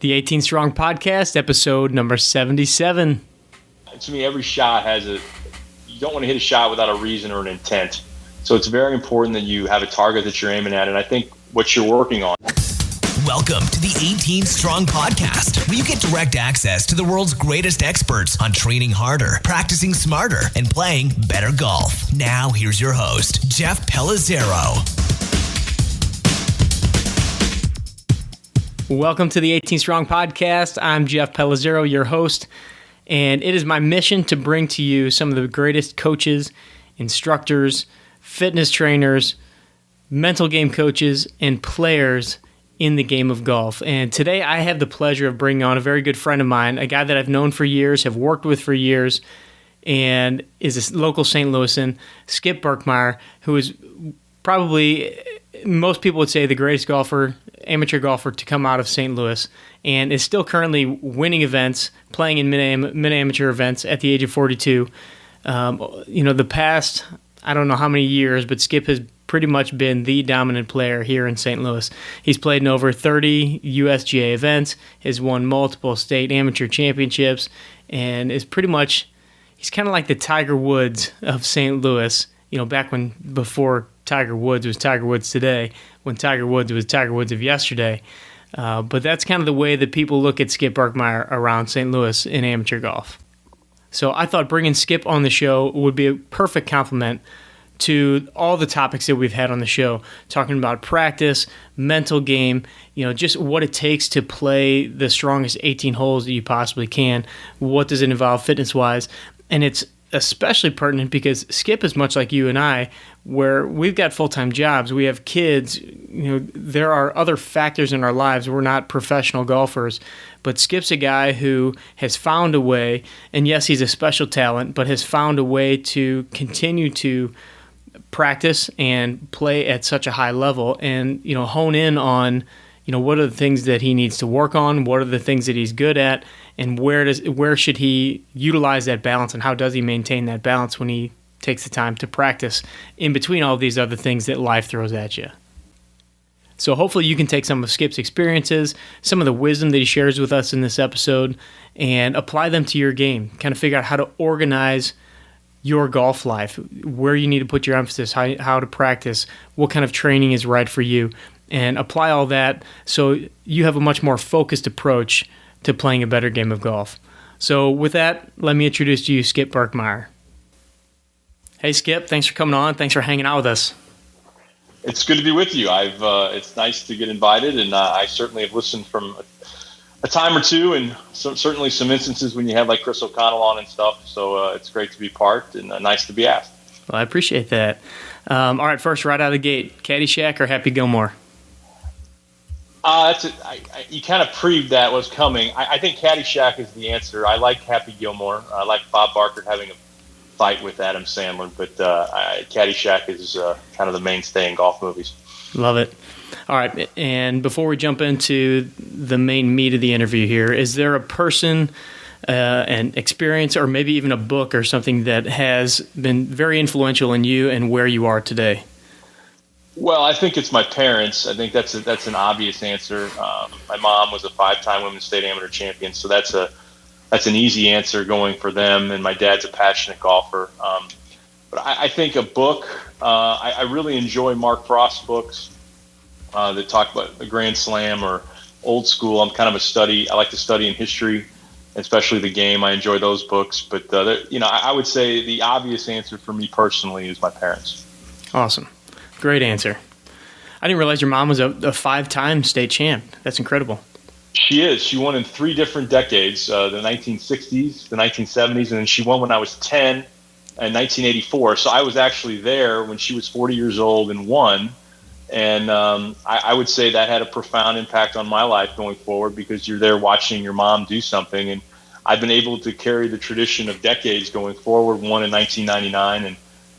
The 18 Strong Podcast, episode number 77. To me, every shot you don't want to hit a shot without a reason or an intent. So it's very important that you have a target that you're aiming at, and I think what you're working on. Welcome to the 18 Strong Podcast, where you get direct access to the world's greatest experts on training harder, practicing smarter, and playing better golf. Now, here's your host, Jeff Pellizzero. Welcome to the 18 Strong Podcast. I'm Jeff Pellizzero, your host, and it is my mission to bring to you some of the greatest coaches, instructors, fitness trainers, mental game coaches, and players in the game of golf. And today I have the pleasure of bringing on a very good friend of mine, a guy that I've known for years, have worked with for years, and is a local St. Louisan, Skip Berkmeyer, who is probably, most people would say, the greatest amateur golfer to come out of St. Louis, and is still currently winning events, playing in mid-amateur events at the age of 42. The past, I don't know how many years, but Skip has pretty much been the dominant player here in St. Louis. He's played in over 30 USGA events, has won multiple state amateur championships, and is pretty much, he's kind of like the Tiger Woods of St. Louis, back before Tiger Woods was Tiger Woods today, when Tiger Woods was Tiger Woods of yesterday. But that's kind of the way that people look at Skip Berkmeyer around St. Louis in amateur golf. So I thought bringing Skip on the show would be a perfect complement to all the topics that we've had on the show, talking about practice, mental game, just what it takes to play the strongest 18 holes that you possibly can. What does it involve fitness-wise? And it's especially pertinent because Skip is much like you and I, where we've got full-time jobs, we have kids, there are other factors in our lives. We're not professional golfers, but Skip's a guy who has found a way, and yes, he's a special talent, but has found a way to continue to practice and play at such a high level and, hone in on, what are the things that he needs to work on, what are the things that he's good at, and where should he utilize that balance, and how does he maintain that balance when he takes the time to practice in between all these other things that life throws at you. So hopefully you can take some of Skip's experiences, some of the wisdom that he shares with us in this episode, and apply them to your game. Kind of figure out how to organize your golf life, where you need to put your emphasis, how to practice, what kind of training is right for you, and apply all that so you have a much more focused approach to playing a better game of golf. So with that, let me introduce to you Skip Berkmeyer. Hey Skip, thanks for coming on. Thanks for hanging out with us. It's good to be with you. It's nice to get invited, and I certainly have listened from a time or two, and certainly some instances when you have like Chris O'Connell on and stuff. So it's great to be part and nice to be asked. Well, I appreciate that. All right, first, right out of the gate, Caddyshack or Happy Gilmore? You kind of previewed that was coming. I think Caddyshack is the answer. I like Happy Gilmore. I like Bob Barker having a fight with Adam Sandler, but Caddyshack is kind of the mainstay in golf movies. Love it. All right, and before we jump into the main meat of the interview here, is there a person, an experience, or maybe even a book or something that has been very influential in you and where you are today? Well, I think it's my parents. I think that's an obvious answer. My mom was a 5-time women's state amateur champion, so that's an easy answer going for them. And my dad's a passionate golfer. But I think a book. I really enjoy Mark Frost's books that talk about the Grand Slam or old school. I'm kind of I like to study in history, especially the game. I enjoy those books. But I would say the obvious answer for me personally is my parents. Awesome. Great answer. I didn't realize your mom was a 5-time state champ. That's incredible. She is. She won in 3 different decades, the 1960s, the 1970s, and then she won when I was 10 in 1984. So I was actually there when she was 40 years old and won. And I would say that had a profound impact on my life going forward because you're there watching your mom do something. And I've been able to carry the tradition of decades going forward, won in 1999 and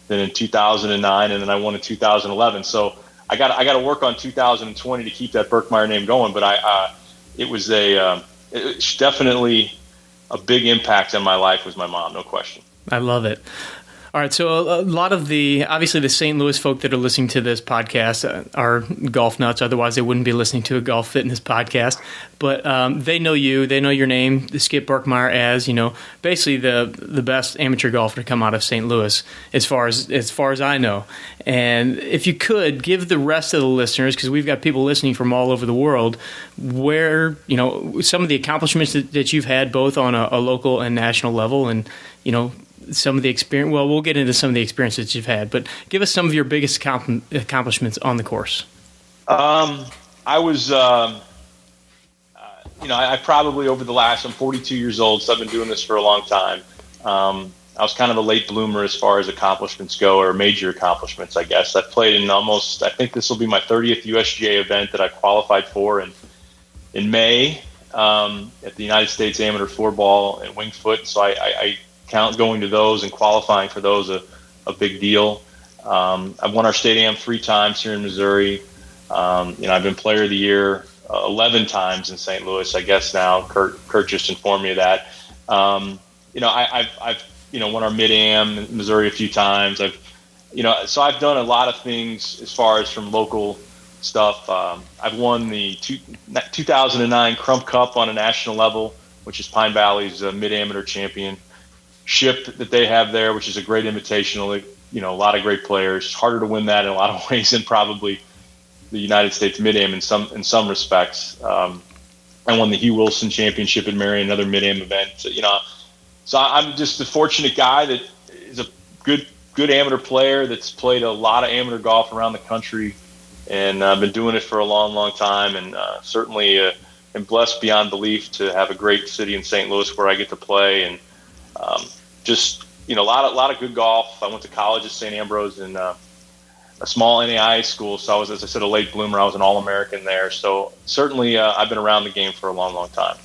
then in 2009, and then I won in 2011. So I got to work on 2020 to keep that Berkmeyer name going. But it's definitely a big impact on my life was my mom, no question. I love it. All right, so a lot of obviously the St. Louis folk that are listening to this podcast are golf nuts. Otherwise, they wouldn't be listening to a golf fitness podcast. But they know you. They know your name, Skip Berkmeyer, as basically the best amateur golfer to come out of St. Louis, as far as I know. And if you could give the rest of the listeners, because we've got people listening from all over the world, where some of the accomplishments that you've had both on a local and national level, and some of the experience. Well, we'll get into some of the experiences you've had, but give us some of your biggest accomplishments on the course. I was, I probably over the last, I'm 42 years old, so I've been doing this for a long time. I was kind of a late bloomer as far as accomplishments go, or major accomplishments, I guess. I've played in I think this will be my 30th USGA event that I qualified for in May at the United States Amateur Floorball and Winged Foot. So I count going to those and qualifying for those a big deal. I've won our state am 3 times here in Missouri. I've been player of the year 11 times in St. Louis, I guess now. Kurt just informed me of that. I've won our mid-am in Missouri a few times. So I've done a lot of things as far as from local stuff. I've won the 2009 Crump Cup on a national level, which is Pine Valley's mid-amateur championship that they have there, which is a great invitational. A lot of great players. It's harder to win that in a lot of ways than probably the United States mid-am in some respects. I won the Hugh Wilson Championship in Marion, another mid-am event. So I'm just a fortunate guy that is a good amateur player that's played a lot of amateur golf around the country, and I've been doing it for a long, long time, and certainly am blessed beyond belief to have a great city in St. Louis where I get to play, and a lot of good golf. I went to college at St. Ambrose in a small NAIA school, so I was, as I said, a late bloomer. I was an All-American there, so certainly I've been around the game for a long, long time.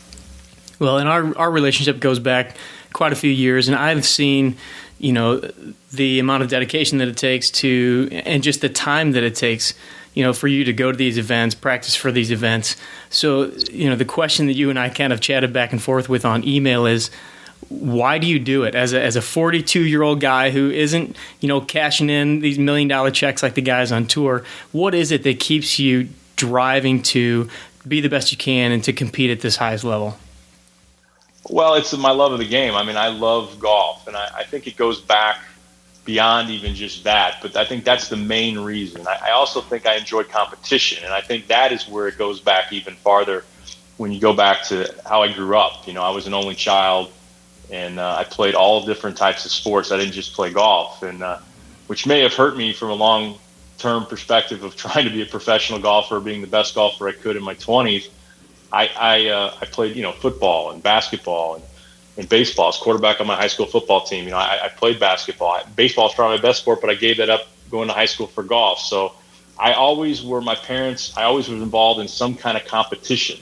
Well, and our relationship goes back quite a few years, and I've seen, the amount of dedication that it takes and just the time that it takes, for you to go to these events, practice for these events. So, the question that you and I kind of chatted back and forth with on email is, why do you do it as a 42-year-old guy who isn't, cashing in these $1 million checks like the guys on tour? What is it that keeps you driving to be the best you can and to compete at this highest level? Well, it's my love of the game. I mean, I love golf, and I think it goes back beyond even just that, but I think that's the main reason. I also think I enjoy competition, and I think that is where it goes back even farther when you go back to how I grew up. I was an only child, and I played all different types of sports. I didn't just play golf, and which may have hurt me from a long-term perspective of trying to be a professional golfer, being the best golfer I could in my 20s. I played, football and basketball and baseball. I was quarterback on my high school football team. I played basketball. Baseball is probably my best sport, but I gave that up going to high school for golf. So I always was involved in some kind of competition.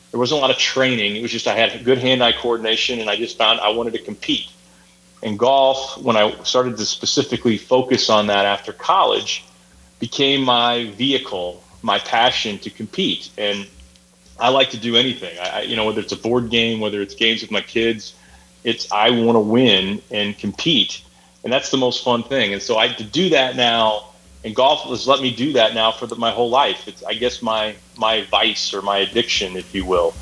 There wasn't a lot of training. It was just I had good hand-eye coordination, and I just found I wanted to compete. And golf, when I started to specifically focus on that after college, became my vehicle, my passion to compete. And I like to do anything. Whether it's a board game, whether it's games with my kids, I want to win and compete, and that's the most fun thing. And so to do that now, and golf has let me do that now for my whole life. It's, I guess, my vice or my addiction, if you will,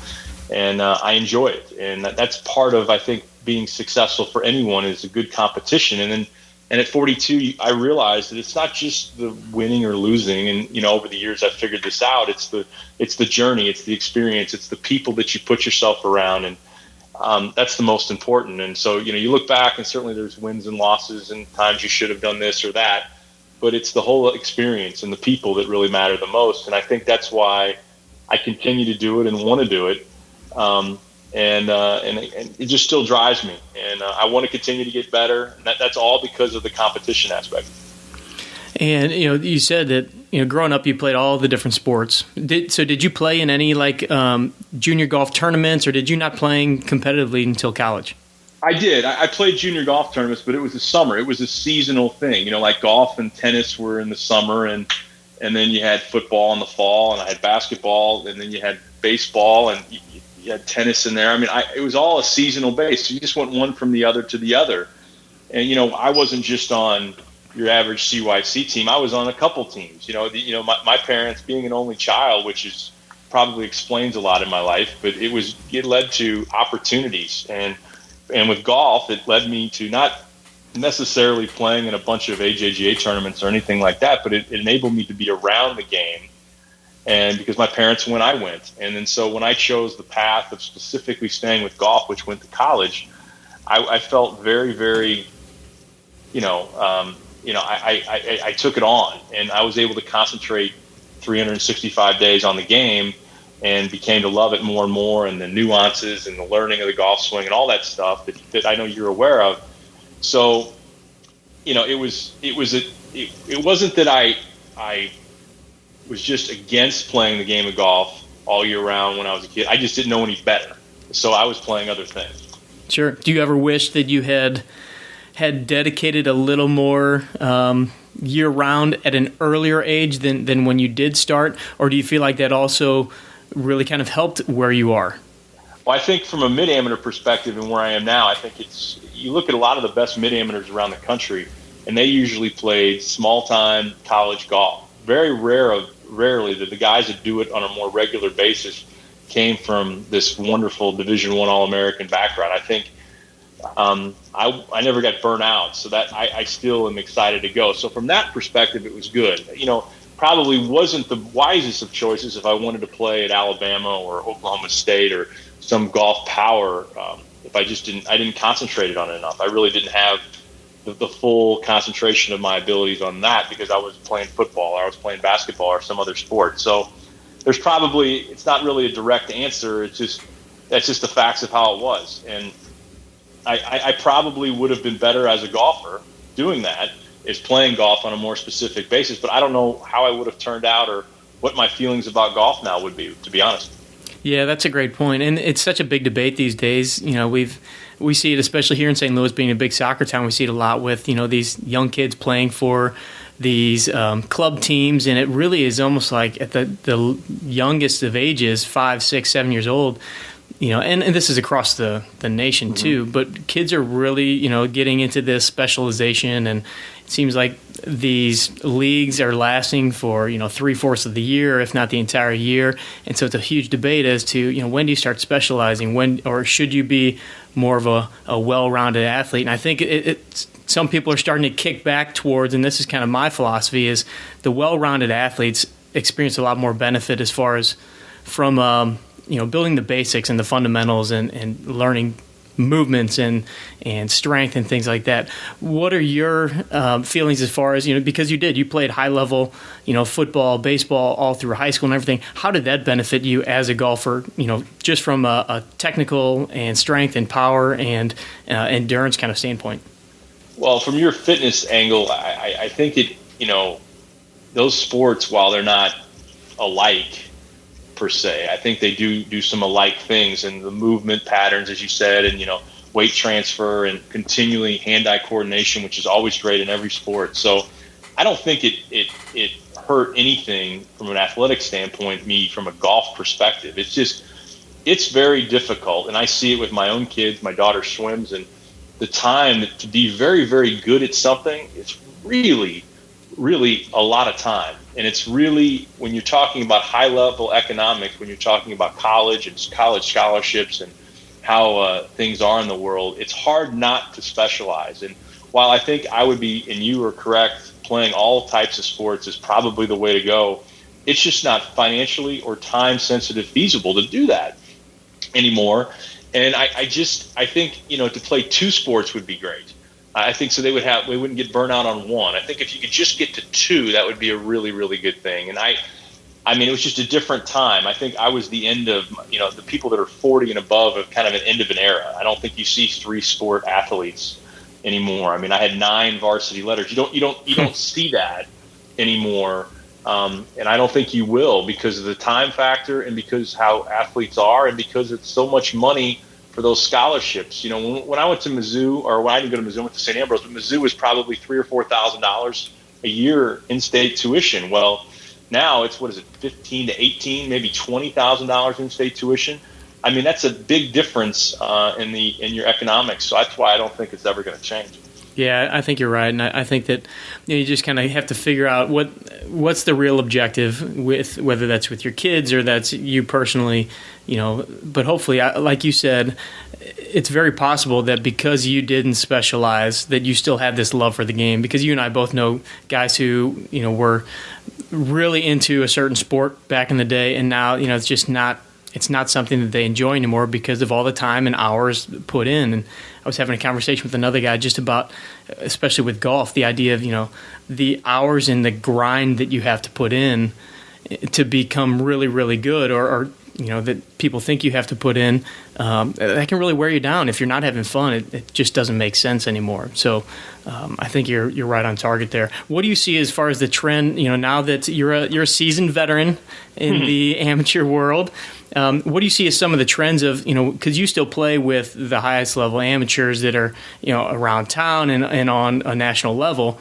and I enjoy it. And that's part of, I think, being successful for anyone is a good competition. And at 42, I realized that it's not just the winning or losing. And, over the years, I've figured this out. It's the journey. It's the experience. It's the people that you put yourself around. And that's the most important. And so, you look back, and certainly there's wins and losses and times you should have done this or that. But it's the whole experience and the people that really matter the most. And I think that's why I continue to do it and want to do it. And it just still drives me, and I want to continue to get better. And that's all because of the competition aspect. And you said that growing up you played all the different sports. Did you play in any junior golf tournaments, or did you not playing competitively until college? I did. I played junior golf tournaments, but it was a summer. It was a seasonal thing. Like golf and tennis were in the summer, and then you had football in the fall, and I had basketball, and then you had baseball, and you had tennis in there. I mean, it was all a seasonal base. So you just went one from the other to the other. And, I wasn't just on your average CYC team. I was on a couple teams. My parents, being an only child, which is probably explains a lot in my life, but it led to opportunities. And with golf, it led me to not necessarily playing in a bunch of AJGA tournaments or anything like that, but it enabled me to be around the game. And because my parents went, I went. And then so when I chose the path of specifically staying with golf, which went to college, I felt very, very, I took it on, and I was able to concentrate 365 days on the game and became to love it more and more, and the nuances and the learning of the golf swing and all that stuff that I know you're aware of. So, it wasn't that I was just against playing the game of golf all year round when I was a kid. I just didn't know any better. So I was playing other things. Sure. Do you ever wish that you had dedicated a little more year-round at an earlier age than when you did start? Or do you feel like that also really kind of helped where you are? Well, I think from a mid-amateur perspective and where I am now, I think you look at a lot of the best mid-amateurs around the country, and they usually played small-time college golf. Very rarely did the guys that do it on a more regular basis came from this wonderful Division I All-American background. I think I never got burnt out, so that I still am excited to go. So from that perspective, it was good. Probably wasn't the wisest of choices if I wanted to play at Alabama or Oklahoma State or some golf power. If I didn't concentrate on it enough. I really didn't have the full concentration of my abilities on that because I was playing football or I was playing basketball or some other sport. So it's not really a direct answer. That's just the facts of how it was. And I probably would have been better as a golfer doing that, is playing golf on a more specific basis, but I don't know how I would have turned out or what my feelings about golf now would be, to be honest. Yeah, that's a great point. And it's such a big debate these days. We see it, especially here in St. Louis, being a big soccer town. We see it a lot with, these young kids playing for these club teams, and it really is almost like at the youngest of ages, 5, 6, 7 years old, and this is across the nation too, but kids are really, getting into this specialization, and it seems like these leagues are lasting for, 3/4 of the year, if not the entire year. And so it's a huge debate as to, when do you start specializing, or should you be more of a well-rounded athlete? And I think some people are starting to kick back towards, and this is kind of my philosophy, is the well-rounded athletes experience a lot more benefit as far as from, building the basics and the fundamentals and learning movements and strength and things like that. What are your feelings as far as, because you played high level, football, baseball, all through high school and everything. How did that benefit you as a golfer, just from a technical and strength and power and endurance kind of standpoint? Well, from your fitness angle, I think those sports, while they're not alike per se, I think they do some alike things, and the movement patterns, as you said, and weight transfer and continually hand-eye coordination, which is always great in every sport. So I don't think it hurt anything from an athletic standpoint, me from a golf perspective. It's very difficult, and I see it with my own kids. My daughter swims, and the time to be very, very good at something, it's really, really a lot of time. And it's really, when you're talking about high-level economics, when you're talking about college and college scholarships and how things are in the world, it's hard not to specialize. And while I think I would be, and you are correct, playing all types of sports is probably the way to go, it's just not financially or time-sensitive feasible to do that anymore. And I think, to play two sports would be great. I think so we wouldn't get burnt out on one. I think if you could just get to two, that would be a really, really good thing. And I mean, it was just a different time. I think I was the end of, the people that are 40 and above of kind of an end of an era. I don't think you see 3-sport athletes anymore. I mean, I had 9 varsity letters. You don't see that anymore. And I don't think you will, because of the time factor and because how athletes are and because it's so much money for those scholarships. When I went to Mizzou, or when I didn't go to Mizzou, I went to St. Ambrose, but Mizzou was probably $3,000 or $4,000 a year in-state tuition. Well, now it's, 15 to 18, maybe $20,000 in-state tuition. I mean, that's a big difference in your economics. So that's why I don't think it's ever going to change. Yeah, I think you're right, and I think that you just kind of have to figure out what's the real objective, with whether that's with your kids or that's you personally, But hopefully, like you said, it's very possible that because you didn't specialize, that you still have this love for the game. Because you and I both know guys who were really into a certain sport back in the day, and now it's just not. It's not something that they enjoy anymore because of all the time and hours put in. And I was having a conversation with another guy just about, especially with golf, the idea of, the hours and the grind that you have to put in to become really, really good, or that people think you have to put in, that can really wear you down. If you're not having fun, it just doesn't make sense anymore. So I think you're right on target there. What do you see as far as the trend, now that you're a seasoned veteran in the amateur world? What do you see as some of the trends of, because you still play with the highest level amateurs that are, around town and on a national level?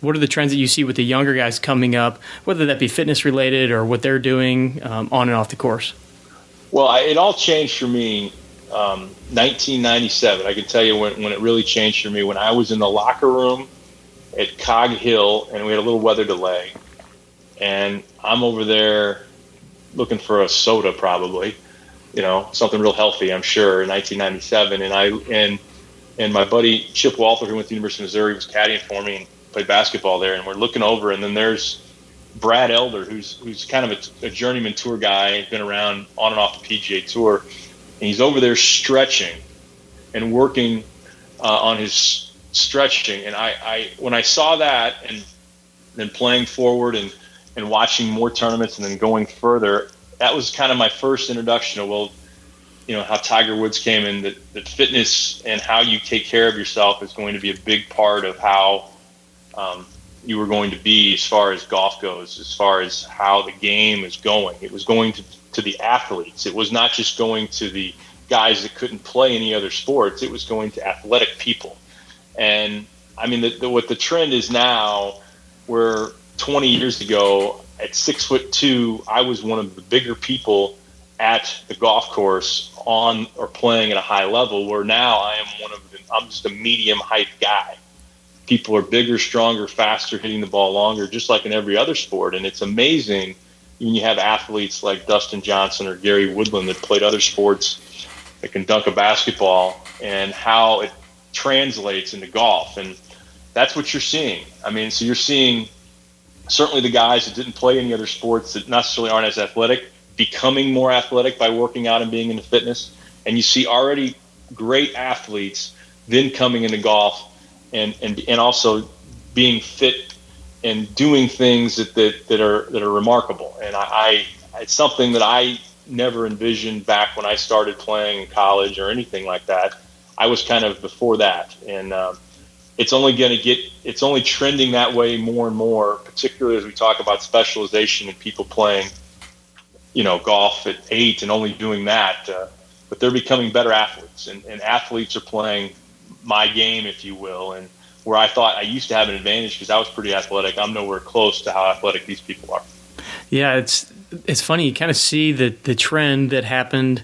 What are the trends that you see with the younger guys coming up, whether that be fitness related or what they're doing on and off the course? Well, it all changed for me 1997. I can tell you when it really changed for me, when I was in the locker room at Cog Hill and we had a little weather delay, and I'm over there looking for a soda, probably, something real healthy, I'm sure, in 1997. And my buddy Chip Walther, who went to the University of Missouri, was caddying for me and played basketball there. And we're looking over, and then there's Brad Elder, who's kind of a journeyman tour guy, been around on and off the PGA Tour, and he's over there stretching and working on his stretching. And I when I saw that, and then playing forward and watching more tournaments and then going further, that was kind of my first introduction to, how Tiger Woods came in, that fitness and how you take care of yourself is going to be a big part of how you were going to be as far as golf goes, as far as how the game is going. It was going to the athletes. It was not just going to the guys that couldn't play any other sports. It was going to athletic people. And I mean, what the trend is now, where 20 years ago at 6'2", I was one of the bigger people at the golf course on or playing at a high level, where now I'm just a medium height guy. People are bigger, stronger, faster, hitting the ball longer, just like in every other sport. And it's amazing when you have athletes like Dustin Johnson or Gary Woodland that played other sports that can dunk a basketball, and how it translates into golf. And that's what you're seeing. I mean, so you're seeing certainly the guys that didn't play any other sports that necessarily aren't as athletic becoming more athletic by working out and being into fitness. And you see already great athletes then coming into golf and also being fit and doing things that are remarkable. And it's something that I never envisioned back when I started playing in college or anything like that. I was kind of before that. And it's only trending that way more and more, particularly as we talk about specialization and people playing, golf at 8 and only doing that. But they're becoming better athletes, and athletes are playing my game, if you will. And where I thought I used to have an advantage because I was pretty athletic, I'm nowhere close to how athletic these people are. Yeah, it's funny. You kind of see the trend that happened,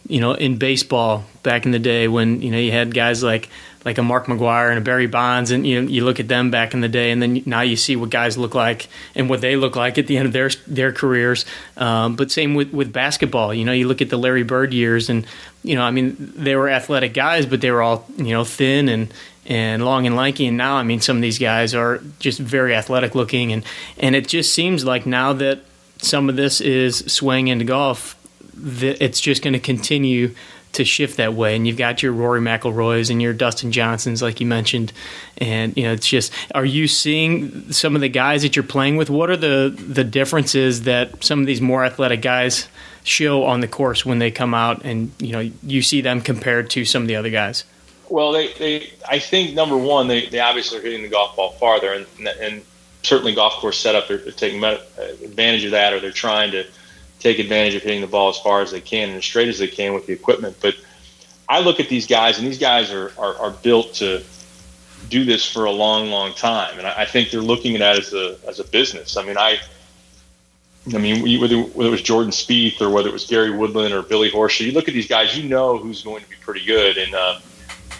in baseball back in the day when, you had guys like a Mark McGwire and a Barry Bonds, and you look at them back in the day, and then now you see what guys look like and what they look like at the end of their careers. But same with basketball. You look at the Larry Bird years, and they were athletic guys, but they were all thin and long and lanky. And now, some of these guys are just very athletic looking, and it just seems like now that some of this is swaying into golf, that it's just going to continue to shift that way. And you've got your Rory McIlroys and your Dustin Johnsons, like you mentioned. And, it's just, are you seeing some of the guys that you're playing with? What are the differences that some of these more athletic guys show on the course when they come out and, you see them compared to some of the other guys? Well, I think, number one, they obviously are hitting the golf ball farther, and certainly golf course setup, they're taking advantage of that, or they're trying to take advantage of hitting the ball as far as they can and as straight as they can with the equipment. But I look at these guys, and these guys are built to do this for a long, long time. And I think they're looking at it as a business. Whether it was Jordan Spieth or whether it was Gary Woodland or Billy Horschel, you look at these guys, who's going to be pretty good. And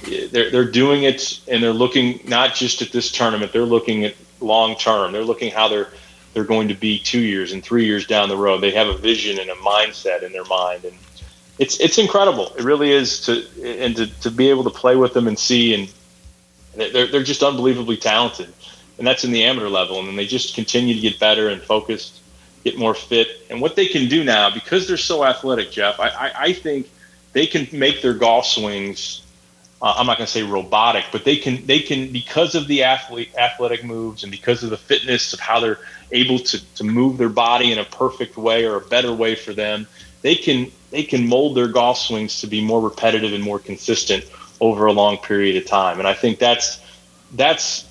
they're doing it, and they're looking not just at this tournament. They're looking at long term. They're looking how they're going to be 2 years and 3 years down the road. They have a vision and a mindset in their mind, and it's incredible. It really is to be able to play with them and see, and they're just unbelievably talented, and that's in the amateur level. And then they just continue to get better and focused, get more fit, and what they can do now because they're so athletic, Jeff. I think they can make their golf swings. I'm not going to say robotic, but they can because of the athletic moves and because of the fitness of how they're able to move their body in a perfect way or a better way for them. They can mold their golf swings to be more repetitive and more consistent over a long period of time. And I think that's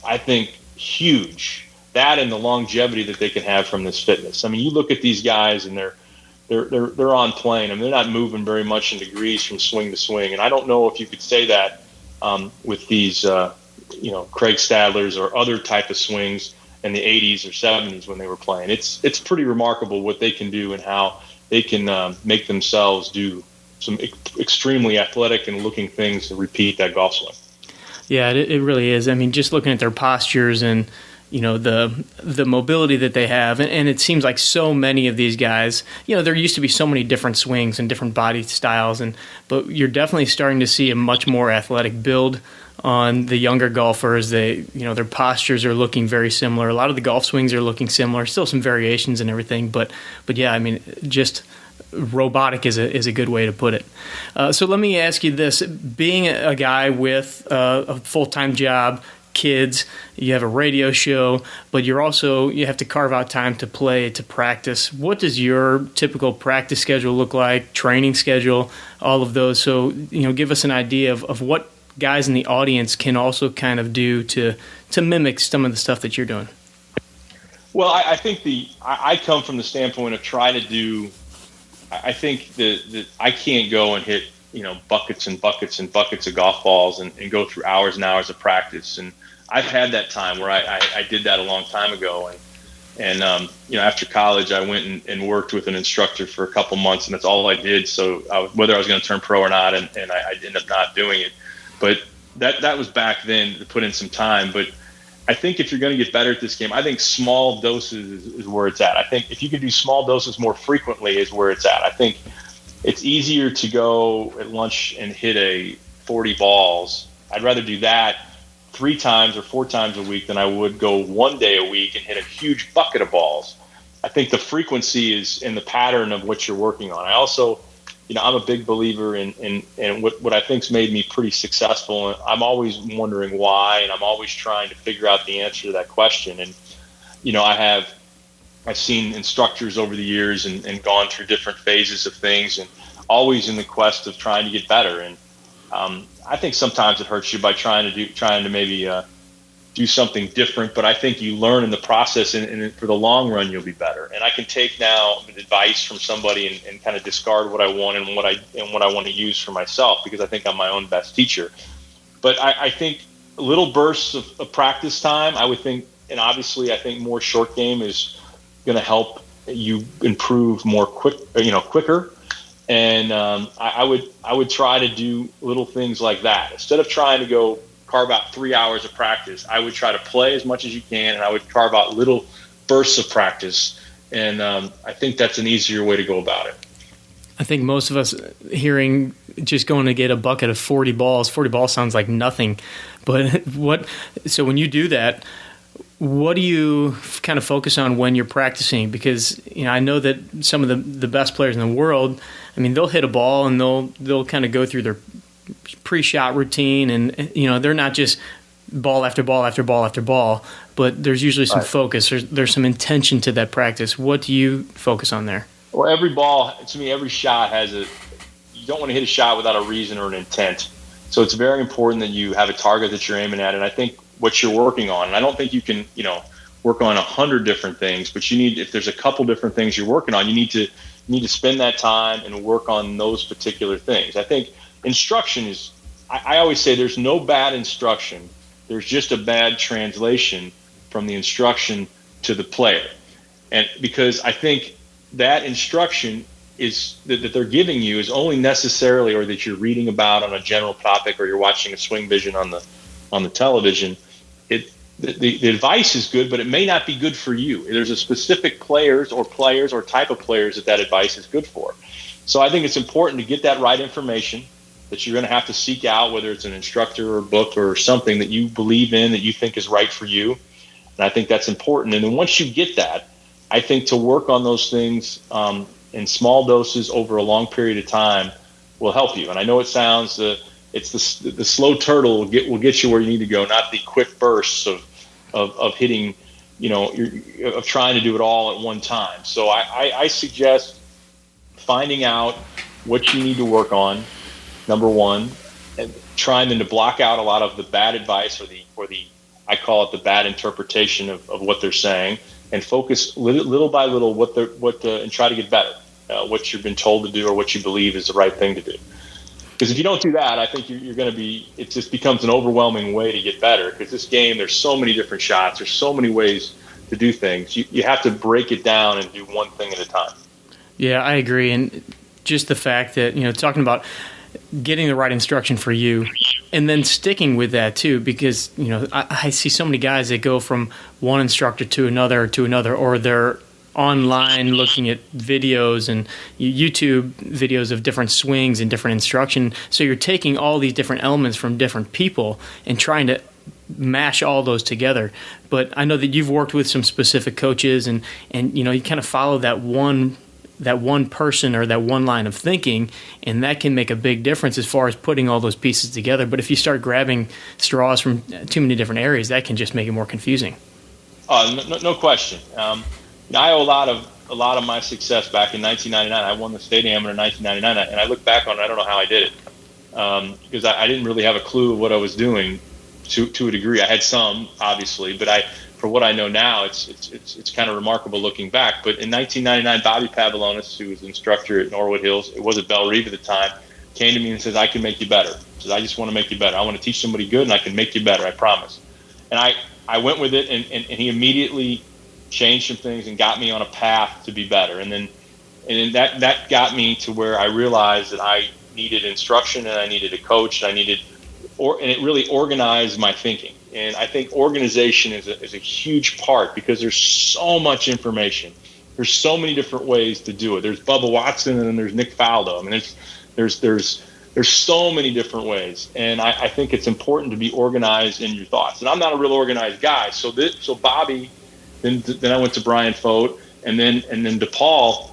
I think huge. That and the longevity that they can have from this fitness. I mean, you look at these guys and they're on plane. I mean, they're not moving very much in degrees from swing to swing. And I don't know if you could say that with these, Craig Stadlers or other type of swings in the 80s or 70s when they were playing. It's pretty remarkable what they can do and how they can make themselves do some extremely athletic and looking things to repeat that golf swing. Yeah, it really is. I mean, just looking at their postures and the mobility that they have, and it seems like so many of these guys, there used to be so many different swings and different body styles, but you're definitely starting to see a much more athletic build on the younger golfers. Their postures are looking very similar. A lot of the golf swings are looking similar. Still some variations and everything, but yeah, I mean, just robotic is a good way to put it. So let me ask you this: being a guy with a full-time job, kids, you have a radio show, but you have to carve out time to play, to practice. What does your typical practice schedule look like, training schedule, all of those? So, give us an idea of what guys in the audience can also kind of do to mimic some of the stuff that you're doing. Well, I think I come from the standpoint of trying to do, I think that I can't go and hit, buckets and buckets and buckets of golf balls and go through hours and hours of practice. And I've had that time where I did that a long time ago. And after college, I went and worked with an instructor for a couple months, and that's all I did. So whether I was going to turn pro or not, and I ended up not doing it. But that was back then to put in some time. But I think if you're going to get better at this game, I think small doses is where it's at. I think if you can do small doses more frequently is where it's at. I think it's easier to go at lunch and hit a 40 balls. I'd rather do that 3 times or 4 times a week than I would go one day a week and hit a huge bucket of balls. I think the frequency is in the pattern of what you're working on. I also, I'm a big believer in what I think's made me pretty successful. And I'm always wondering why, and I'm always trying to figure out the answer to that question. And, I've seen instructors over the years and gone through different phases of things, and always in the quest of trying to get better. And I think sometimes it hurts you by trying to maybe do something different, but I think you learn in the process, and for the long run, you'll be better. And I can take now advice from somebody and kind of discard what I want and what I want to use for myself, because I think I'm my own best teacher. But I think little bursts of practice time, I would think, and obviously I think more short game is going to help you improve quicker. And I would try to do little things like that instead of trying to go carve out 3 hours of practice. I would try to play as much as you can, and I would carve out little bursts of practice. And I think that's an easier way to go about it. I think most of us hearing just going to get a bucket of 40 balls sounds like nothing. But so when you do that, what do you kind of focus on when you're practicing? Because I know that some of the best players in the world, I mean, they'll hit a ball and they'll kind of go through their pre-shot routine, and they're not just ball after ball after ball after ball, but there's usually some focus. There's some intention to that practice. What do you focus on there? Well, every ball, to me, every shot you don't want to hit a shot without a reason or an intent. So it's very important that you have a target that you're aiming at, and I think what you're working on. And I don't think you can, work on 100 different things, but if there's a couple different things you're working on, you need to spend that time and work on those particular things. I think instruction is, I always say there's no bad instruction. There's just a bad translation from the instruction to the player. And because I think that instruction that they're giving you is only necessarily, or that you're reading about on a general topic, or you're watching a swing vision on the television. The advice is good, but it may not be good for you. There's a specific players or type of players that advice is good for. So I think it's important to get that right information that you're going to have to seek out, whether it's an instructor or book or something that you believe in, that you think is right for you. And I think that's important. And then once you get that, I think to work on those things in small doses over a long period of time will help you. And I know it sounds it's the slow turtle will get you where you need to go, not the quick bursts of hitting, of trying to do it all at one time. So I suggest finding out what you need to work on, number one, and trying then to block out a lot of the bad advice or the I call it the bad interpretation of what they're saying, and focus little by little and try to get better. What you've been told to do or what you believe is the right thing to do. Because if you don't do that, I think you're going to it just becomes an overwhelming way to get better. Because this game, there's so many different shots. There's so many ways to do things. You have to break it down and do one thing at a time. Yeah, I agree. And just the fact that, talking about getting the right instruction for you and then sticking with that too, because, I see so many guys that go from one instructor to another, or they're online looking at videos and YouTube videos of different swings and different instruction. So you're taking all these different elements from different people and trying to mash all those together. But I know that you've worked with some specific coaches and you kind of follow that one person or that one line of thinking, and that can make a big difference as far as putting all those pieces together. But if you start grabbing straws from too many different areas, that can just make it more confusing. No question. I owe a lot of my success back in 1999. I won the state amateur in 1999, and I look back on it, I don't know how I did it, because I didn't really have a clue of what I was doing to a degree. I had some, obviously, but for what I know now, it's kind of remarkable looking back. But in 1999, Bobby Pavilonis, who was the instructor at Norwood Hills, it was at Belle Reve at the time, came to me and says, "I can make you better." He says, "I just want to make you better. I want to teach somebody good, and I can make you better. I promise." And I went with it, and he immediately changed some things and got me on a path to be better. And then that got me to where I realized that I needed instruction and I needed a coach and and it really organized my thinking. And I think organization is a huge part, because there's so much information. There's so many different ways to do it. There's Bubba Watson and then there's Nick Faldo. I mean, there's so many different ways. And I think it's important to be organized in your thoughts. And I'm not a real organized guy. So Bobby, then I went to Brian Fote, and then DePaul,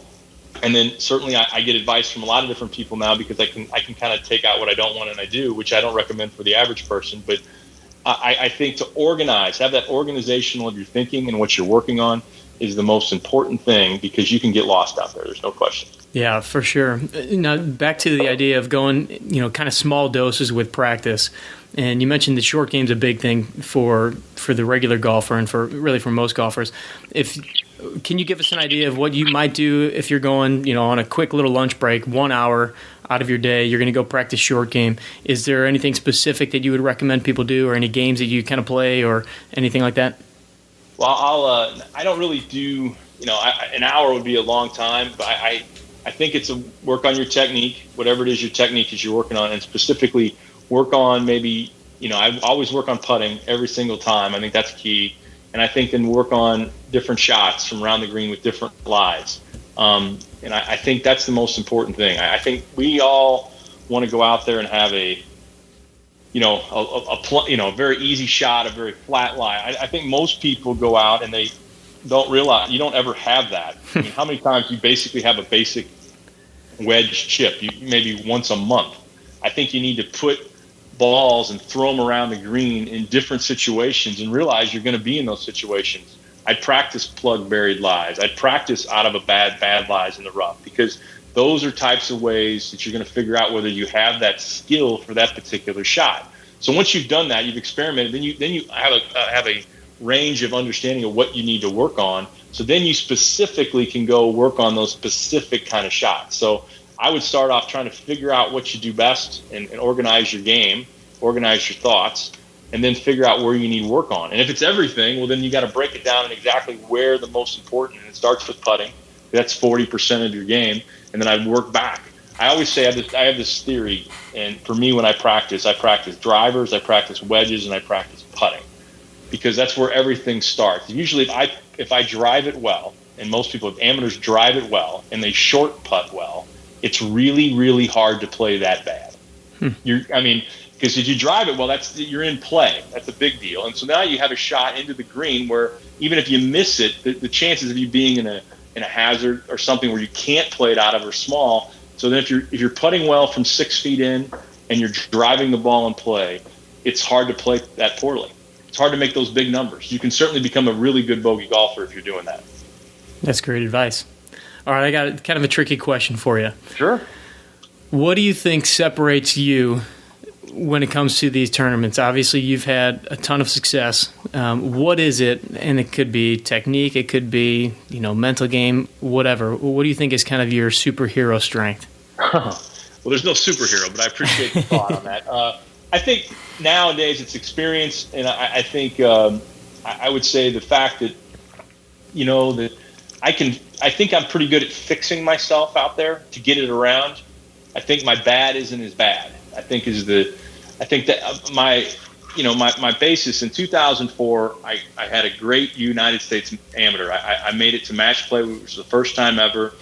and then certainly I get advice from a lot of different people now, because I can kind of take out what I don't want and I do, which I don't recommend for the average person. But I think to organize, have that organizational of your thinking and what you're working on is the most important thing, because you can get lost out there. There's no question. Yeah, for sure. Now, back to the idea of going, kind of small doses with practice. And you mentioned the short game's a big thing for the regular golfer and for most golfers. Can you give us an idea of what you might do if you're going, on a quick little lunch break, 1 hour out of your day, you're going to go practice short game? Is there anything specific that you would recommend people do, or any games that you kind of play or anything like that? Well, I don't really do, an hour would be a long time, but I think it's a work on your technique, whatever it is your technique is you're working on, and specifically work on maybe, I always work on putting every single time. I think that's key. And I think then work on different shots from around the green with different lies. And I think that's the most important thing. I think we all want to go out there and have a very easy shot, a very flat lie. I think most people go out and they don't realize you don't ever have that. I mean, how many times you basically have a basic wedge chip? Maybe once a month. I think you need to put balls and throw them around the green in different situations and realize you're going to be in those situations. I'd practice plug buried lies. I'd practice out of a bad lies in the rough, because those are types of ways that you're going to figure out whether you have that skill for that particular shot. So once you've done that, you've experimented, then you have a range of understanding of what you need to work on. So then you specifically can go work on those specific kind of shots. So I would start off trying to figure out what you do best and organize your game, organize your thoughts, and then figure out where you need work on. And if it's everything, well, then you got to break it down in exactly where the most important. And it starts with putting. That's 40% of your game. and then I'd work back. I always say I have this theory, and for me, when I practice drivers, I practice wedges, and I practice putting, because that's where everything starts. Usually, if I drive it well, and most people, if amateurs drive it well, and they short putt well, it's really, really hard to play that bad. Because if you drive it well, you're in play. That's a big deal. And so now you have a shot into the green where even if you miss it, the chances of you being in a hazard or something where you can't play it out of are small. So then if you're putting well from 6 feet in and you're driving the ball in play, it's hard to play that poorly. It's hard to make those big numbers. You can certainly become a really good bogey golfer if you're doing that. That's great advice. All right, I got kind of a tricky question for you. Sure. What do you think separates you when it comes to these tournaments? Obviously, you've had a ton of success. What is it? And it could be technique, it could be, mental game, whatever. What do you think is kind of your superhero strength? Well, there's no superhero, but I appreciate the thought on that. I think nowadays it's experience, and I think I would say the fact that that I think I'm pretty good at fixing myself out there to get it around. I think my bad isn't as bad. I think that my basis in 2004, I had a great United States amateur. I made it to match play, which was the first time ever.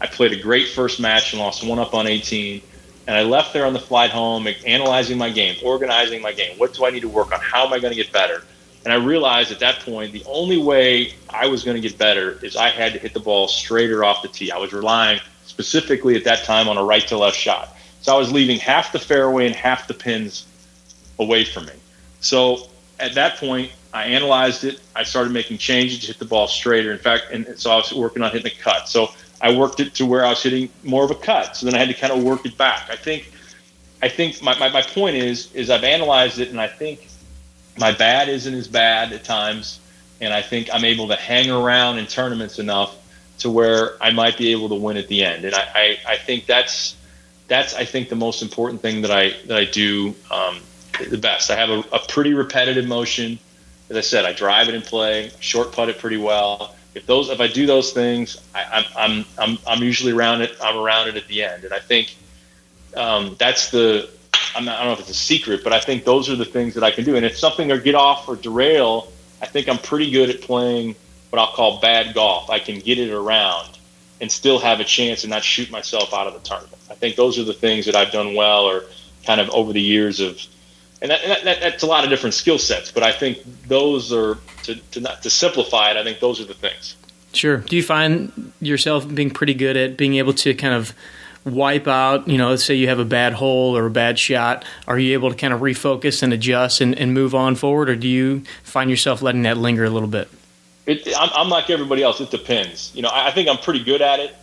I played a great first match and lost 1 up on 18. And I left there on the flight home, analyzing my game, organizing my game. What do I need to work on? How am I going to get better? And I realized at that point, the only way I was going to get better is I had to hit the ball straighter off the tee. I was relying specifically at that time on a right to left shot. So I was leaving half the fairway and half the pins away from me. So at that point, I analyzed it. I started making changes to hit the ball straighter. In fact, and so I was working on hitting a cut. So I worked it to where I was hitting more of a cut. So then I had to kind of work it back. I think my point is I've analyzed it, and I think my bad isn't as bad at times, and I think I'm able to hang around in tournaments enough to where I might be able to win at the end. And I think that's I think the most important thing that I do the best. I have a pretty repetitive motion. As I said, I drive it in play, short putt it pretty well. If I do those things, I'm usually around it. I'm around it at the end, and I think that's the. I don't know if it's a secret, but I think those are the things that I can do. And if something or get off or derail, I think I'm pretty good at playing what I'll call bad golf. I can get it around and still have a chance and not shoot myself out of the tournament. I think those are the things that I've done well, or kind of over the years of, and that's a lot of different skill sets. But I think those are to simplify it. I think those are the things. Sure. Do you find yourself being pretty good at being able to kind of wipe out, let's say you have a bad hole or a bad shot, are you able to kind of refocus and adjust and move on forward, or do you find yourself letting that linger a little bit? I'm like everybody else. It depends. I think I'm pretty good at it,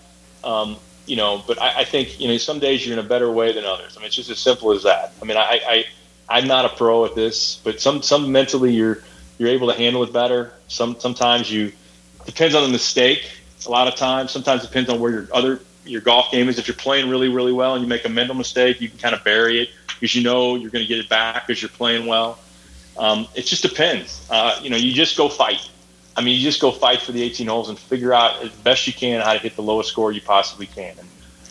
but I think, some days you're in a better way than others. It's just as simple as that. I'm not a pro at this, but some mentally you're able to handle it better. Sometimes depends on the mistake. A lot of times, sometimes it depends on where your golf game is. If you're playing really, really well and you make a mental mistake, you can kind of bury it because you're going to get it back because you're playing well. It just depends. You just go fight. You just go fight for the 18 holes and figure out as best you can how to hit the lowest score you possibly can.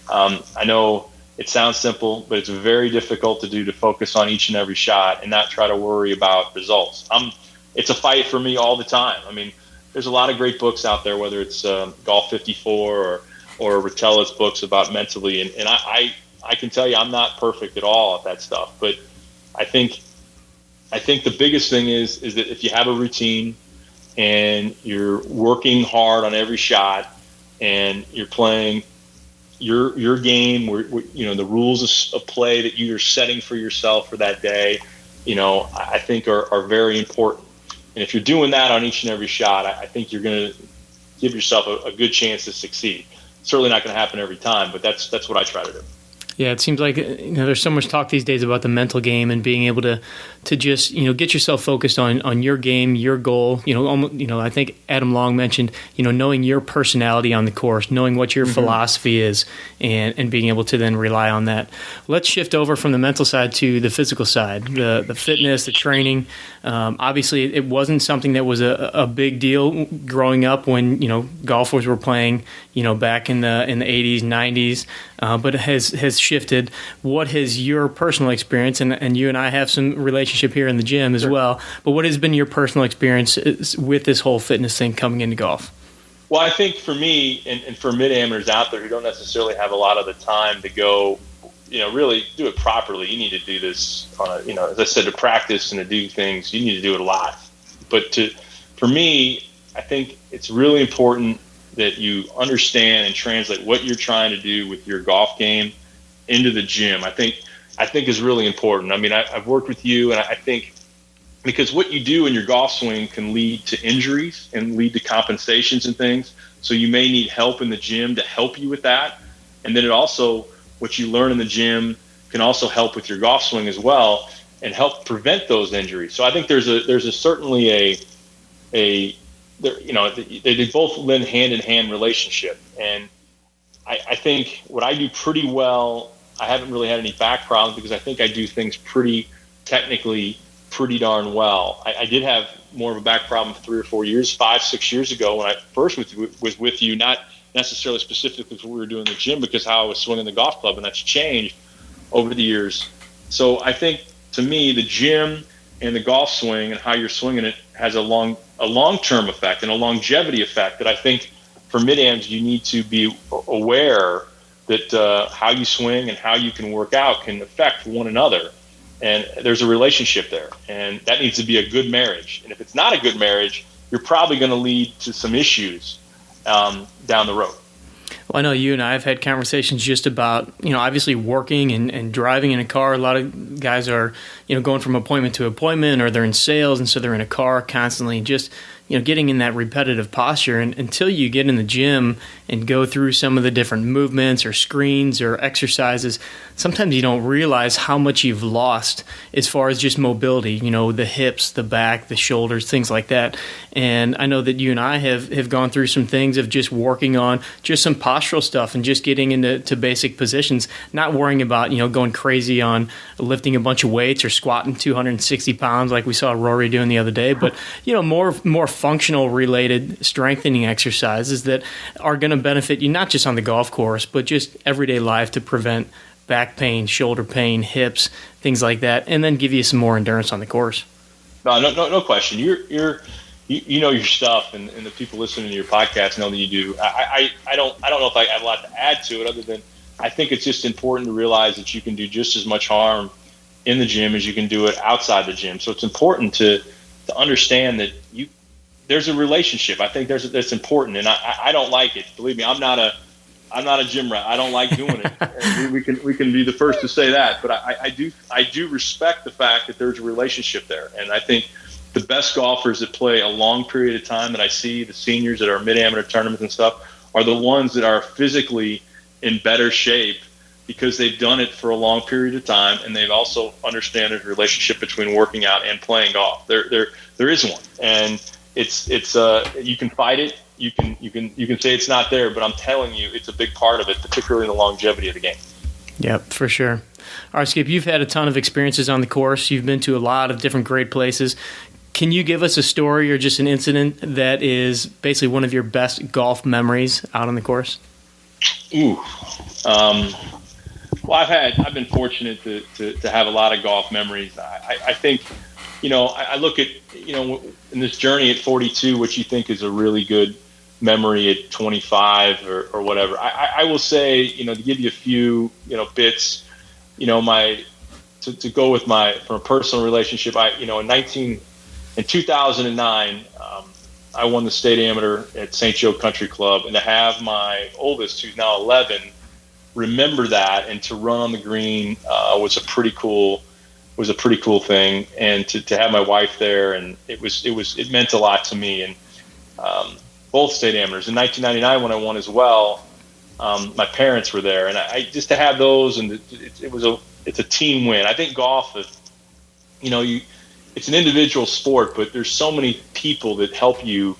And I know it sounds simple, but it's very difficult to do, to focus on each and every shot and not try to worry about results. It's a fight for me all the time. There's a lot of great books out there, whether it's Golf 54 or Rotell's books about mentally. And I can tell you I'm not perfect at all at that stuff. But I think the biggest thing is that if you have a routine and you're working hard on every shot and you're playing your game, where the rules of play that you're setting for yourself for that day, I think are very important. And if you're doing that on each and every shot, I think you're going to give yourself a good chance to succeed. Certainly not going to happen every time, but that's what I try to do. Yeah, it seems like there's so much talk these days about the mental game and being able to just get yourself focused on your game, your goal. I think Adam Long mentioned knowing your personality on the course, knowing what your philosophy is, and being able to then rely on that. Let's shift over from the mental side to the physical side, the fitness, the training. Obviously, it wasn't something that was a big deal growing up when golfers were playing back in the 80s, 90s, but it has shifted. What has your personal experience, and you and I have some relationship here in the gym as well, but what has been your personal experience with this whole fitness thing coming into golf? Well, I think for me and for mid-amateurs out there who don't necessarily have a lot of the time to go, really do it properly, you need to do this on as I said, to practice and to do things, you need to do it a lot. But for me, I think it's really important that you understand and translate what you're trying to do with your golf game into the gym. I think is really important. I mean, I've worked with you, and I think because what you do in your golf swing can lead to injuries and lead to compensations and things. So you may need help in the gym to help you with that. And then what you learn in the gym can also help with your golf swing as well and help prevent those injuries. So I think there's certainly they both lend hand-in-hand relationship. And I think what I do pretty well, I haven't really had any back problems because I think I do things pretty technically pretty darn well. I did have more of a back problem 3 or 4 years, 5-6 years ago when I first was with you, not necessarily specifically for what we were doing in the gym, because how I was swinging the golf club, and that's changed over the years. So I think, to me, the gym and the golf swing and how you're swinging it has a long-term effect and a longevity effect that I think for mid-ams you need to be aware that how you swing and how you can work out can affect one another. And there's a relationship there, and that needs to be a good marriage. And if it's not a good marriage, you're probably going to lead to some issues down the road. Well, I know you and I have had conversations just about, obviously working and driving in a car. A lot of guys are, going from appointment to appointment, or they're in sales, and so they're in a car constantly, just, getting in that repetitive posture. And until you get in the gym and go through some of the different movements or screens or exercises, sometimes you don't realize how much you've lost as far as just mobility, the hips, the back, the shoulders, things like that. And I know that you and I have gone through some things of just working on just some postural stuff and just getting into basic positions, not worrying about, going crazy on lifting a bunch of weights or squatting 260 pounds like we saw Rory doing the other day, but, more functional related strengthening exercises that are going to benefit you not just on the golf course, but just everyday life to prevent back pain, shoulder pain, hips, things like that, and then give you some more endurance on the course. No question. You know your stuff, and the people listening to your podcast know that you do. I don't know if I have a lot to add to it, other than I think it's just important to realize that you can do just as much harm in the gym as you can do it outside the gym. So it's important to understand that there's a relationship. I think that's important, and I don't like it. Believe me, I'm not a gym rat. I don't like doing it. we can be the first to say that, but I do respect the fact that there's a relationship there, and I think the best golfers that play a long period of time that I see, the seniors that are mid-amateur tournaments and stuff, are the ones that are physically in better shape because they've done it for a long period of time, and they've also understand the relationship between working out and playing golf. There is one, and it's you can fight it. You can say it's not there, but I'm telling you, it's a big part of it, particularly in the longevity of the game. Yep, for sure. All right, Skip, you've had a ton of experiences on the course. You've been to a lot of different great places. Can you give us a story or just an incident that is basically one of your best golf memories out on the course? Ooh. Well, I've been fortunate to have a lot of golf memories. I think, I look at, in this journey at 42, what you think is a really good memory at 25 or whatever. I will say, to give you a few, bits, to go with from a personal relationship, in 2009, I won the state amateur at St. Joe Country Club, and to have my oldest, who's now 11, remember that and to run on the green was a pretty cool thing, and to have my wife there, and it meant a lot to me. And both state amateurs in 1999 when I won as well, my parents were there, and I just to have those, and it's a team win. I think golf, it's an individual sport, but there's so many people that help you,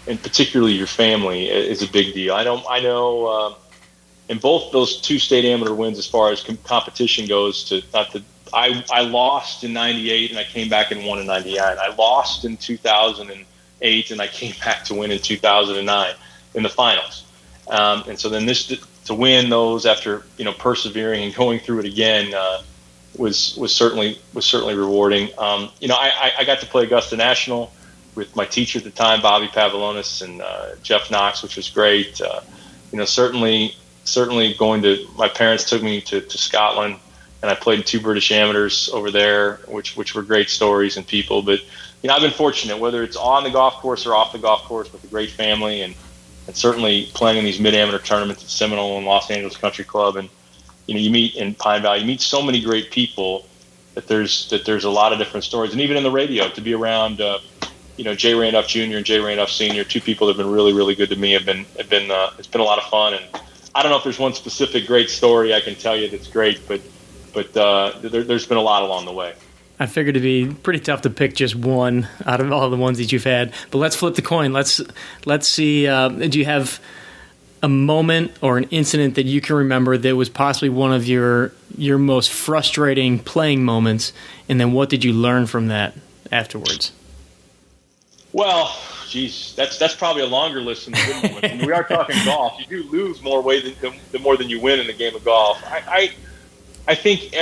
and particularly your family is a big deal. I know in both those 2 state amateur wins, as far as competition goes, I lost in '98 and I came back and won in '99. I lost in 2008 and I came back to win in 2009 in the finals. And so then to win those after persevering and going through it again was certainly rewarding. I got to play Augusta National with my teacher at the time, Bobby Pavlonis, and Jeff Knox, which was great. Certainly my parents took me to Scotland, and I played in 2 British amateurs over there, which were great stories and people. But I've been fortunate, whether it's on the golf course or off the golf course, with a great family, and certainly playing in these mid-amateur tournaments at Seminole and Los Angeles Country Club. And you meet in Pine Valley, you meet so many great people that there's a lot of different stories. And even in the radio, to be around Jay Randolph Jr. and Jay Randolph Sr., 2 people that have been really, really good to me. It's been a lot of fun. And I don't know if there's one specific great story I can tell you that's great, but there's been a lot along the way. I figured it'd be pretty tough to pick just one out of all the ones that you've had. But let's flip the coin. Let's see. Do you have a moment or an incident that you can remember that was possibly one of your most frustrating playing moments? And then what did you learn from that afterwards? Well, geez, that's probably a longer list than the good moments. When we are talking golf, you do lose more more than you win in the game of golf. I think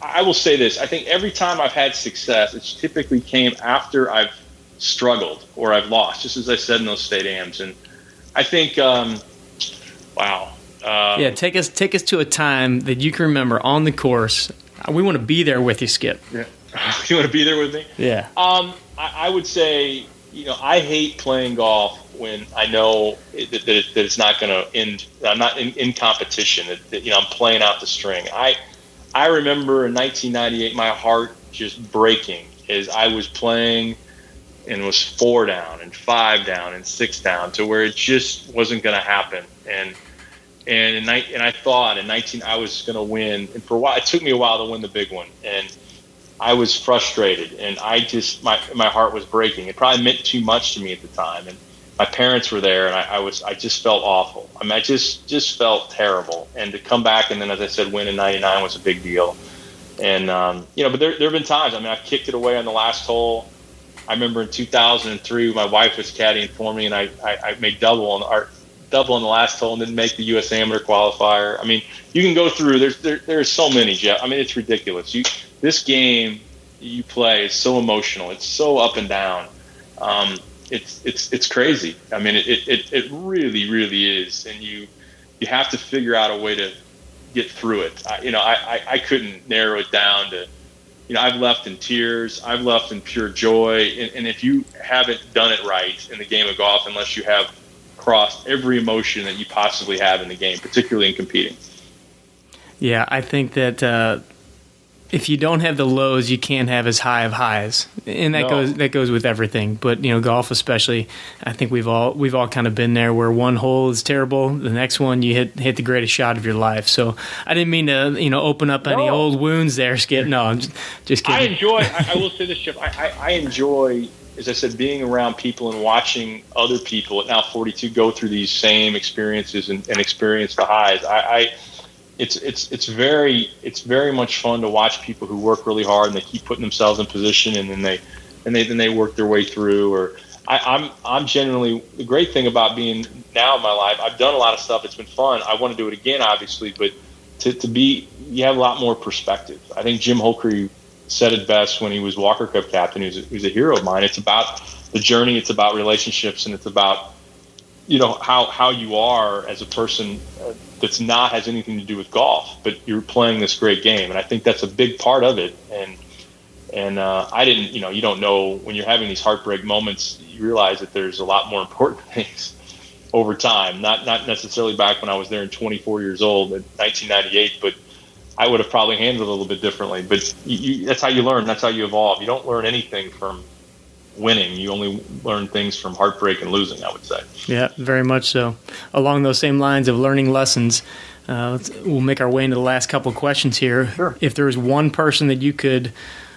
I will say this. I think every time I've had success, it's typically came after I've struggled or I've lost, just as I said in those state AMs. And I think, take us to a time that you can remember on the course. We want to be there with you, Skip. Yeah. You want to be there with me? Yeah. I would say, I hate playing golf when I know that it's not going to end. I'm not in competition. I'm playing out the string. I remember in 1998, my heart just breaking as I was playing and was 4 down and 5 down and 6 down to where it just wasn't going to happen. And I thought in 19 I was going to win. And for a while, it took me a while to win the big one. And I was frustrated, and my heart was breaking. It probably meant too much to me at the time, and my parents were there, and I just felt awful. I mean, I just felt terrible. And to come back and then, as I said, win in '99 was a big deal. And but there have been times. I mean, I've kicked it away on the last hole. I remember in 2003, my wife was caddying for me, and I made double on the last hole and didn't make the U.S. Amateur qualifier. I mean, you can go through. There's so many, Jeff. I mean, it's ridiculous. This game you play is so emotional. It's so up and down. It's crazy. I mean, it really, really is. And you have to figure out a way to get through it. I couldn't narrow it down to, I've left in tears. I've left in pure joy. And if you haven't done it right in the game of golf, unless you have crossed every emotion that you possibly have in the game, particularly in competing. Yeah, I think that if you don't have the lows, you can't have as high of highs, and that goes with everything. But golf especially, I think we've all kind of been there where one hole is terrible, the next one you hit the greatest shot of your life. So I didn't mean to open up any old wounds there, Skip. No, I'm just kidding. I will say this, Chip. I enjoy, as I said, being around people and watching other people at now 42 go through these same experiences and experience the highs. It's very much fun to watch people who work really hard and they keep putting themselves in position, and then they work their way through. Or I'm generally, the great thing about being now in my life, I've done a lot of stuff. It's been fun. I want to do it again, obviously, but you have a lot more perspective. I think Jim Holker said it best when he was Walker Cup captain. He was a hero of mine. It's about the journey. It's about relationships, and it's about how you are as a person that's not has anything to do with golf, but you're playing this great game. And I think that's a big part of it. And I didn't, you don't know when you're having these heartbreak moments, you realize that there's a lot more important things over time, not necessarily back when I was there in 24 years old in 1998, but I would have probably handled it a little bit differently. But that's how you learn. That's how you evolve. You don't learn anything from winning. You only learn things from heartbreak and losing, I would say. Yeah, very much so. Along those same lines of learning lessons, we'll make our way into the last couple of questions here. Sure. If there was one person that you could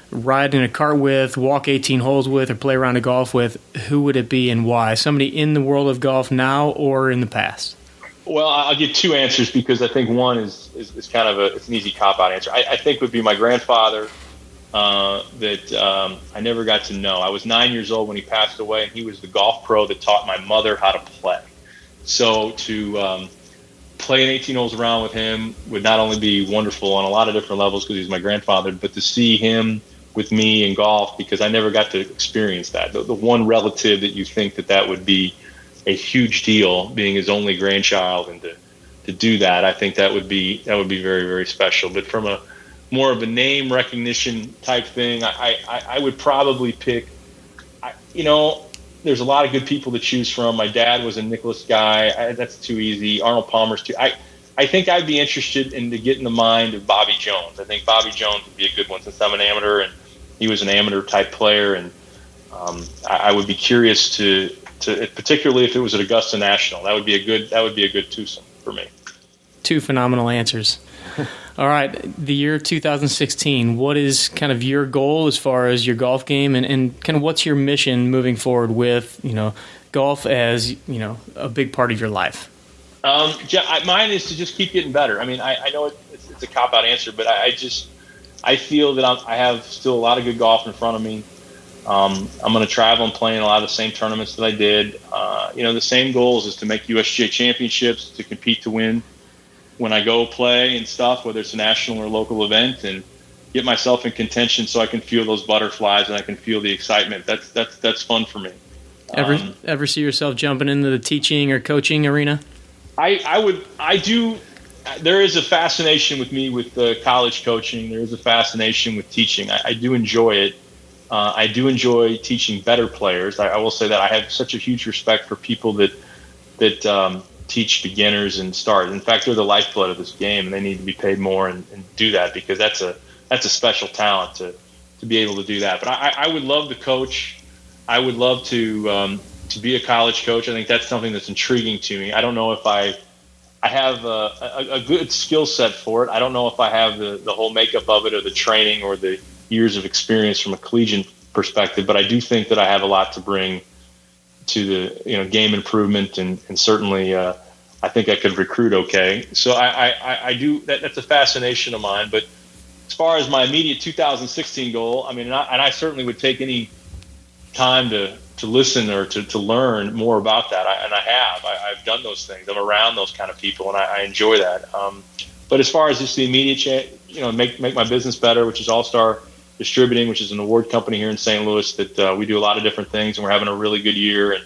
ride in a cart with, walk 18 holes with, or play around a golf with, who would it be and why? Somebody in the world of golf now or in the past? Well, I'll give two answers because I think one is kind of it's an easy cop-out answer. I think would be my grandfather that I never got to know. I was 9 years old when he passed away, and he was the golf pro that taught my mother how to play. So to play an 18 holes around with him would not only be wonderful on a lot of different levels because he's my grandfather, but to see him with me in golf, because I never got to experience that. The one relative that you think that would be a huge deal, being his only grandchild, and to do that, I think that would be very, very special. But from a more of a name recognition type thing, I would probably pick, there's a lot of good people to choose from. My dad was a Nicklaus guy. That's too easy. Arnold Palmer's too. I think I'd be interested in to get in the mind of Bobby Jones. I think Bobby Jones would be a good one since I'm an amateur and he was an amateur type player. And I would be curious to particularly if it was at Augusta National. That would be a good twosome for me. Two phenomenal answers. All right, the year 2016, what is kind of your goal as far as your golf game and kind of what's your mission moving forward with, golf as, a big part of your life? Mine is to just keep getting better. I mean, I know it's a cop-out answer, but I feel that I have still a lot of good golf in front of me. I'm going to travel and play in a lot of the same tournaments that I did. The same goals is to make USGA championships, to compete to win when I go play and stuff, whether it's a national or local event, and get myself in contention so I can feel those butterflies and I can feel the excitement. That's fun for me. Ever see yourself jumping into the teaching or coaching arena? I do. There is a fascination with me with college coaching. There is a fascination with teaching. I do enjoy it. I do enjoy teaching better players. I will say that I have such a huge respect for people that teach beginners and start. In fact, they're the lifeblood of this game, and they need to be paid more and do that because that's a special talent to be able to do that. But I would love to coach. I would love to be a college coach. I think that's something that's intriguing to me. I don't know if I have a good skill set for it. I don't know if I have the whole makeup of it or the training or the years of experience from a collegiate perspective, but I do think that I have a lot to bring to the game improvement, and certainly I think I could recruit okay. So I do that's a fascination of mine. But as far as my immediate 2016 goal, I mean, and I certainly would take any time to listen or to learn more about that. I've done those things. I'm around those kind of people, and I enjoy that. But as far as just the immediate, make my business better, which is All-Star Distributing, which is an award company here in St. Louis that we do a lot of different things, and we're having a really good year. And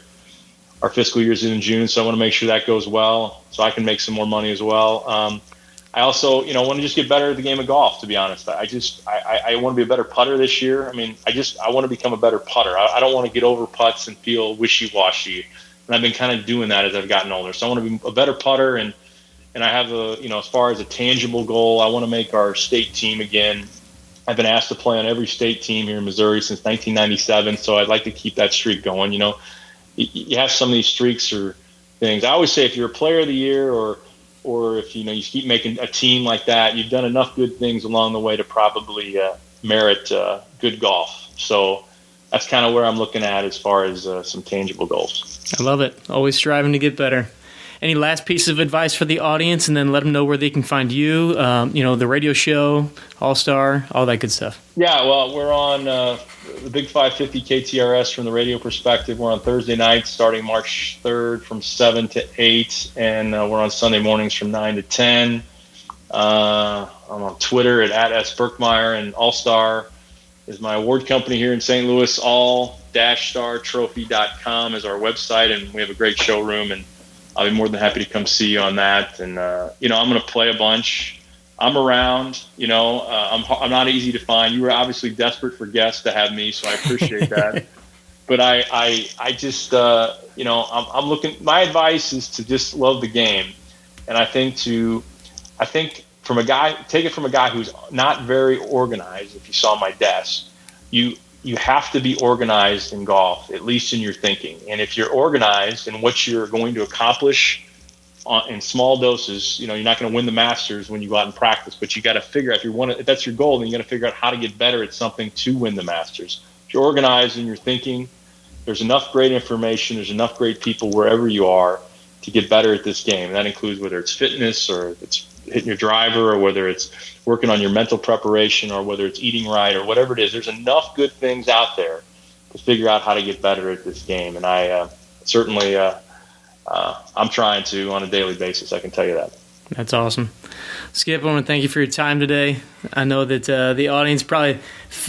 our fiscal year is in June, so I want to make sure that goes well so I can make some more money as well. I also, want to just get better at the game of golf, to be honest. I want to be a better putter this year. I mean, I want to become a better putter. I don't want to get over putts and feel wishy-washy. And I've been kind of doing that as I've gotten older. So I want to be a better putter, and I have as far as a tangible goal, I want to make our state team again. I've been asked to play on every state team here in Missouri since 1997, so I'd like to keep that streak going. You have some of these streaks or things. I always say if you're a player of the year or if you keep making a team like that, you've done enough good things along the way to probably merit good golf. So that's kind of where I'm looking at as far as some tangible goals. I love it. Always striving to get better. Any last piece of advice for the audience, and then let them know where they can find you, the radio show, All-Star, all that good stuff. Yeah, well, we're on the Big 550 KTRS from the radio perspective. We're on Thursday nights starting March 3rd from 7 to 8, and we're on Sunday mornings from 9 to 10. I'm on Twitter at @SBerkmeyer, and All-Star is my award company here in St. Louis. all-startrophy.com is our website, and we have a great showroom, and I'll be more than happy to come see you on that. And, I'm going to play a bunch. I'm around, I'm not easy to find. You were obviously desperate for guests to have me, so I appreciate that. But I just, I'm looking, my advice is to just love the game. And I think from a guy, take it from a guy who's not very organized. If you saw my desk, you you have to be organized in golf, at least in your thinking. And if you're organized in what you're going to accomplish in small doses, you're not going to win the Masters when you go out and practice, but you got to figure out if that's your goal, then you got to figure out how to get better at something to win the Masters. If you're organized in your thinking, there's enough great information, there's enough great people wherever you are to get better at this game. And that includes whether it's fitness or it's hitting your driver or whether it's working on your mental preparation or whether it's eating right or whatever it is. There's enough good things out there to figure out how to get better at this game. And I certainly I'm trying to on a daily basis. I can tell you that. That's awesome. Skip, I want to thank you for your time today. I know that the audience probably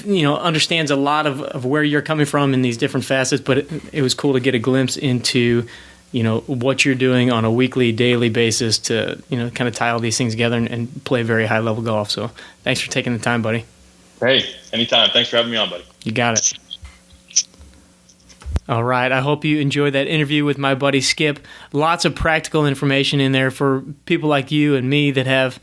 understands a lot of where you're coming from in these different facets, but it was cool to get a glimpse into what you're doing on a weekly, daily basis to, kind of tie all these things together and play very high level golf. So thanks for taking the time, buddy. Hey, anytime. Thanks for having me on, buddy. You got it. All right. I hope you enjoyed that interview with my buddy Skip. Lots of practical information in there for people like you and me that have,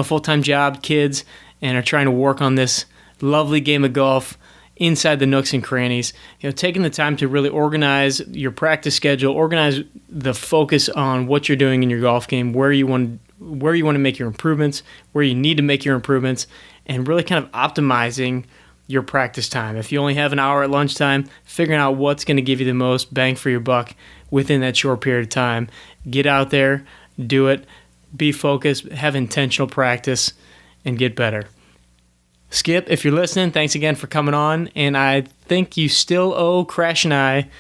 full-time job, kids, and are trying to work on this lovely game of golf inside the nooks and crannies. Taking the time to really organize your practice schedule, organize the focus on what you're doing in your golf game, where you want to make your improvements, where you need to make your improvements, and really kind of optimizing your practice time. If you only have an hour at lunchtime, figuring out what's going to give you the most bang for your buck within that short period of time. Get out there, do it, be focused, have intentional practice, and get better. Skip, if you're listening, thanks again for coming on, and I think you still owe Crash and I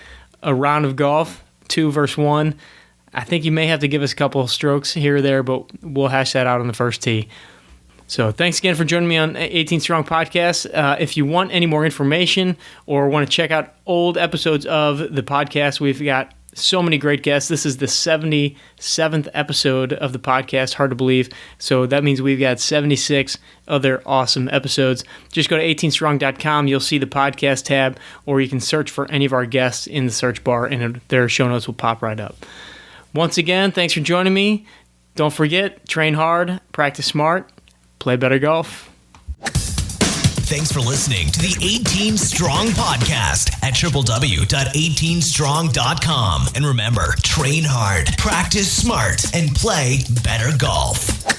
a round of golf, 2 versus 1. I think you may have to give us a couple of strokes here or there, but we'll hash that out on the first tee. So thanks again for joining me on 18 Strong Podcast. If you want any more information or want to check out old episodes of the podcast, we've got so many great guests. This is the 77th episode of the podcast, hard to believe. So that means we've got 76 other awesome episodes. Just go to 18strong.com. You'll see the podcast tab, or you can search for any of our guests in the search bar, and their show notes will pop right up. Once again, thanks for joining me. Don't forget, train hard, practice smart, play better golf. Thanks for listening to the 18 Strong Podcast at www.18strong.com. And remember, train hard, practice smart, and play better golf.